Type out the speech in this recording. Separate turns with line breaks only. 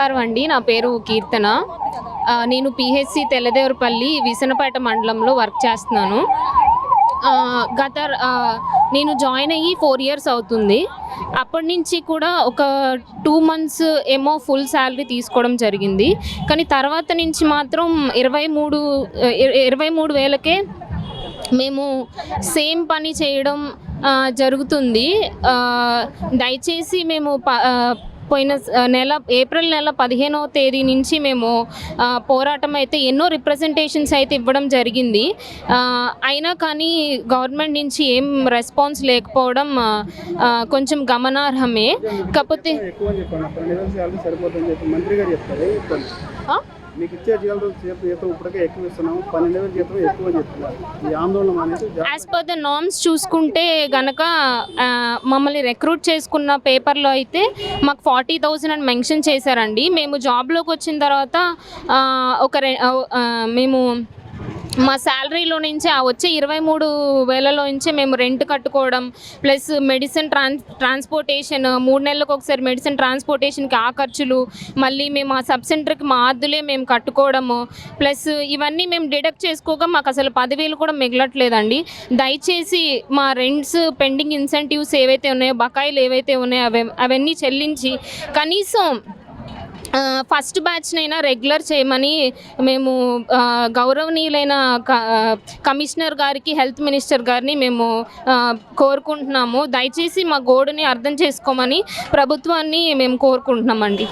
నమస్కారం అండి. నా పేరు కీర్తన. నేను పిహెచ్సి తెల్లదేవరపల్లి విసనపేట మండలంలో వర్క్ చేస్తున్నాను. నేను జాయిన్ అయ్యి 4 ఇయర్స్ అవుతుంది. అప్పటి నుంచి కూడా ఒక 2 మంత్స్ ఏమో ఫుల్ శాలరీ తీసుకోవడం జరిగింది. కానీ తర్వాత నుంచి మాత్రం 23,000కే మేము సేమ్ పని చేయడం జరుగుతుంది. దయచేసి మేము పోయిన ఏప్రిల్ నెల 15వ తేదీ నుంచి మేము పోరాటం అయితే ఎన్నో రిప్రజెంటేషన్స్ అయితే ఇవ్వడం జరిగింది. అయినా కానీ గవర్నమెంట్ నుంచి ఏం రెస్పాన్స్ లేకపోవడం కొంచెం గమనార్హమే. కాకపోతే
మీకు ఇచ్చే జీతం ఇప్పటికే ఎక్కువ ఇస్తున్నాము, 12,000 జీతం ఎక్కువ చెప్తున్నారు. ఈ ఆందోళన అనేది
యాజ్ పర్ ద నార్మ్స్ చూసుకుంటే గనక మమ్మల్ని రిక్రూట్ చేసుకున్న పేపర్లో అయితే మాకు 40,000 అని మెన్షన్ చేశారండి. మేము జాబ్లోకి వచ్చిన తర్వాత మేము మా శాలరీలో నుంచి వచ్చే 23,000లో నుంచే మేము రెంట్ కట్టుకోవడం, ప్లస్ మెడిసిన్ ట్రాన్స్పోర్టేషన్ 3 నెలలకు ఒకసారి మెడిసిన్ ట్రాన్స్పోర్టేషన్కి ఆ ఖర్చులు, మళ్ళీ మేము ఆ సబ్ సెంటర్కి మా ఆద్దులే మేము కట్టుకోవడము, ప్లస్ ఇవన్నీ మేము డిడక్ట్ చేసుకోగా మాకు అసలు 10,000 కూడా మిగలట్లేదండి. దయచేసి మా రెంట్స్, పెండింగ్ ఇన్సెంటివ్స్ ఏవైతే ఉన్నాయో, బకాయిలు ఏవైతే ఉన్నాయో అవన్నీ చెల్లించి కనీసం ఫస్ట్ బ్యాచ్నైనా రెగ్యులర్ చేయమని మేము గౌరవనీయులైన కమిషనర్ గారికి, హెల్త్ మినిస్టర్ గారిని మేము కోరుకుంటున్నాము. దయచేసి మా గోడుని అర్థం చేసుకోమని ప్రభుత్వాన్ని మేము కోరుకుంటున్నామండి.